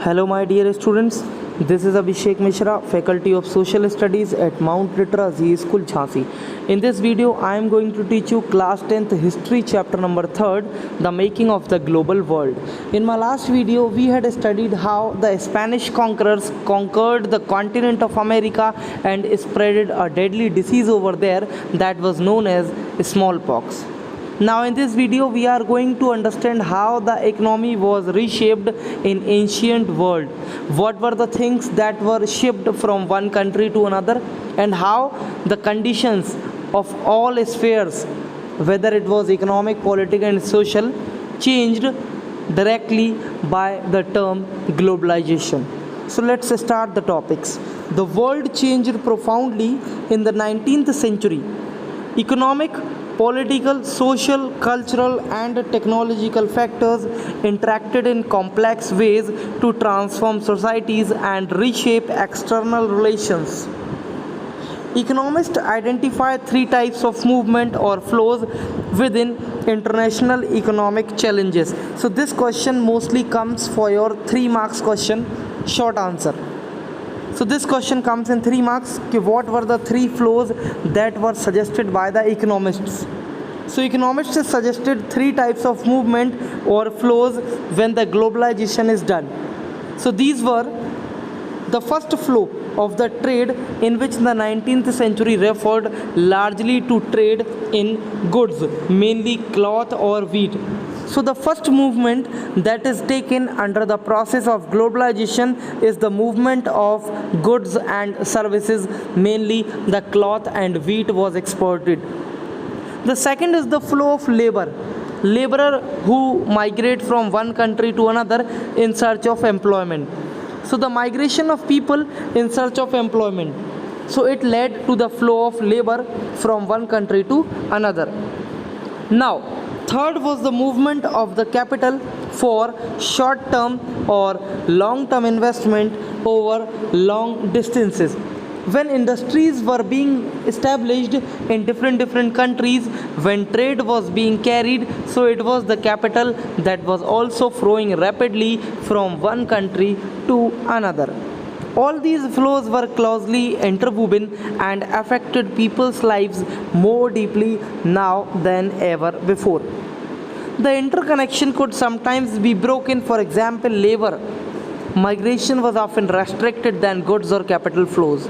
Hello, my dear students. This is Abhishek Mishra, Faculty of Social Studies at Mount Litra Z School, Jhansi. In this video, I am going to teach you Class 10th History Chapter number 3rd, The Making of the Global World. In my last video, we had studied how the Spanish conquerors conquered the continent of America and spreaded a deadly disease over there that was known as smallpox. Now in this video we are going to understand how the economy was reshaped in ancient world. What were the things that were shipped from one country to another and how the conditions of all spheres, whether it was economic, political and social, changed directly by the term globalization. So let's start the topics. The world changed profoundly in the 19th century. Economic, political, social, cultural, and technological factors interacted in complex ways to transform societies and reshape external relations. Economists identify three types of movement or flows within international economic challenges. So this question mostly comes for your 3 marks question, short answer. So this question comes in 3 marks. What were the 3 flows that were suggested by the economists? So economists suggested 3 types of movement or flows when the globalization is done. So these were the first flow of the trade, in which the 19th century referred largely to trade in goods, mainly cloth or wheat. So the first movement that is taken under the process of globalization is the movement of goods and services, mainly the cloth and wheat was exported. The second is the flow of labor. Laborer who migrate from one country to another in search of employment. So the migration of people in search of employment. So it led to the flow of labor from one country to another. Now, third was the movement of the capital for short-term or long-term investment over long distances. When industries were being established in different countries, when trade was being carried, so it was the capital that was also flowing rapidly from one country to another. All these flows were closely interwoven and affected people's lives more deeply now than ever before. The interconnection could sometimes be broken. For example, labor migration was often restricted than goods or capital flows.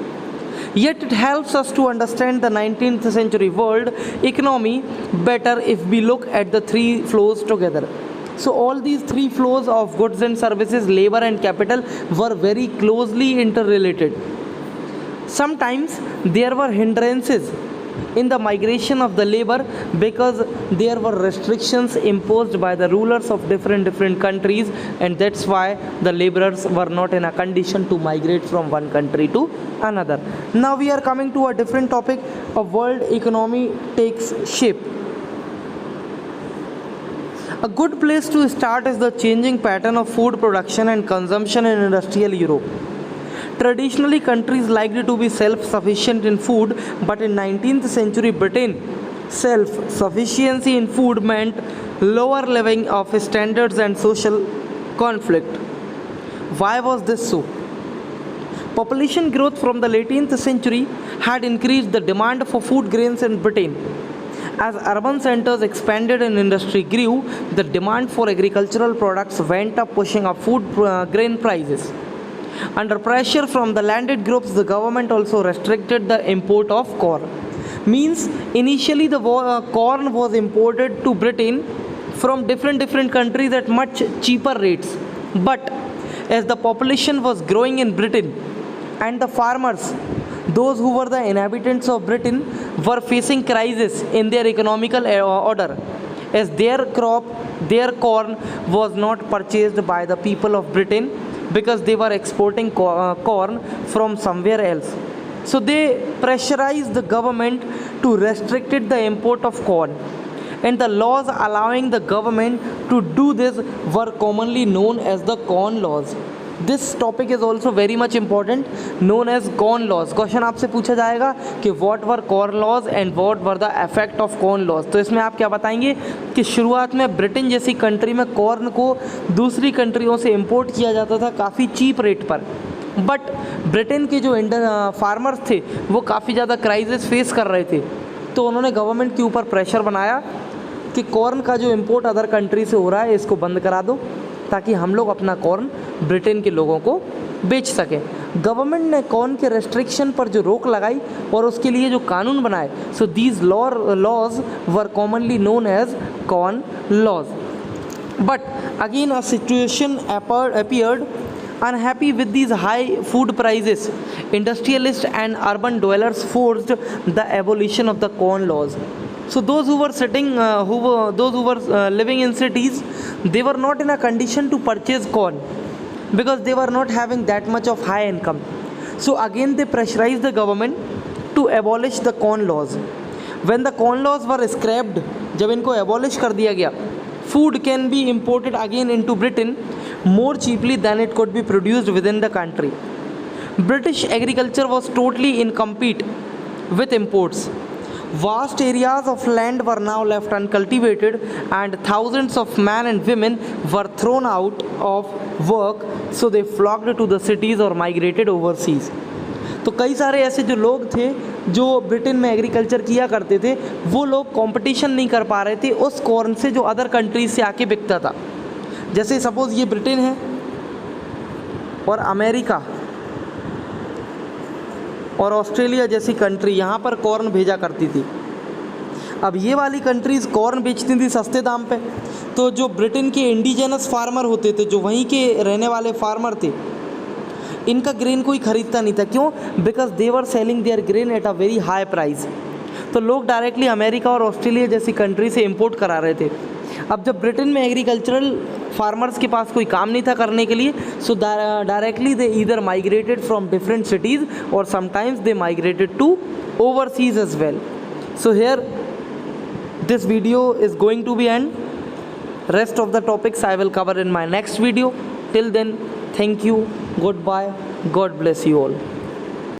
Yet it helps us to understand the 19th century world economy better if we look at the 3 flows together. So all these 3 flows of goods and services, labor and capital were very closely interrelated. Sometimes there were hindrances in the migration of the labor because there were restrictions imposed by the rulers of different countries, and that's why the laborers were not in a condition to migrate from one country to another. Now we are coming to a different topic. A world economy takes shape. A good place to start is the changing pattern of food production and consumption in industrial Europe. Traditionally, countries liked to be self-sufficient in food, but in 19th century Britain, self-sufficiency in food meant lower living of standards and social conflict. Why was this so? Population growth from the late 18th century had increased the demand for food grains in Britain. As urban centers expanded and industry grew, the demand for agricultural products went up, pushing up food grain prices. Under pressure from the landed groups, the government also restricted the import of corn. Means initially the corn was imported to Britain from different countries at much cheaper rates. But as the population was growing in Britain and the farmers, those who were the inhabitants of Britain, were facing crisis in their economical order, as their crop, their corn was not purchased by the people of Britain because they were exporting corn from somewhere else. So they pressurized the government to restrict the import of corn. And the laws allowing the government to do this were commonly known as the corn laws. This topic is also very much important, known as corn laws. Question आपसे पूछा जाएगा कि what were corn laws and what were the effect of corn laws. तो इसमें आप क्या बताएंगे कि शुरुआत में ब्रिटेन जैसी कंट्री में कॉर्न को दूसरी कंट्रियों से इंपोर्ट किया जाता था काफ़ी चीप रेट पर, बट ब्रिटेन के जो फार्मर्स थे वो काफ़ी ज़्यादा क्राइसिस फेस कर रहे थे। तो उन्होंने गवर्नमेंट के ऊपर प्रेशर बनाया कि कॉर्न का जो इंपोर्ट अदर कंट्री से हो रहा है इसको बंद करा दो, ताकि हम लोग अपना कॉर्न ब्रिटेन के लोगों को बेच सकें। गवर्नमेंट ने कॉर्न के रेस्ट्रिक्शन पर जो रोक लगाई और उसके लिए जो कानून बनाए, so these laws were commonly known as corn laws. But again a situation appeared unhappy with these high food prices. Industrialists and urban dwellers forced the abolition of the corn laws. So those who were living in cities, they were not in a condition to purchase corn because they were not having that much of high income. So again they pressurized the government to abolish the corn laws. When the corn laws were scrapped, जब इनको abolish कर दिया गया, food can be imported again into Britain more cheaply than it could be produced within the country. British agriculture was totally incomplete with imports. Vast areas of land were now left uncultivated and thousands of men and women were thrown out of work, so they flocked to the cities or migrated overseas. तो कई सारे ऐसे जो लोग थे जो Britain में agriculture किया करते थे, वो लोग कंपटीशन नहीं कर पा रहे थे उस कॉर्न से जो अदर कंट्रीज से आके बिकता था। जैसे सपोज़ ये ब्रिटेन है और अमेरिका और ऑस्ट्रेलिया जैसी कंट्री यहाँ पर कॉर्न भेजा करती थी। अब ये वाली कंट्रीज़ कॉर्न बेचती थी सस्ते दाम पे, तो जो ब्रिटेन के इंडिजिनस फार्मर होते थे, जो वहीं के रहने वाले फार्मर थे, इनका ग्रेन कोई ख़रीदता नहीं था। क्यों? Because they were selling their grain at a very high price. तो लोग डायरेक्टली अमेरिका और ऑस्ट्रेलिया जैसी कंट्री से इंपोर्ट करा रहे थे। अब जब ब्रिटेन में एग्रीकल्चरल फार्मर्स के पास कोई काम नहीं था करने के लिए, so directly they either migrated from different cities और sometimes they migrated to overseas as well. So here this video is going to be end. Rest of the topics I will cover in my next video. Till then, thank you, goodbye, God bless you all.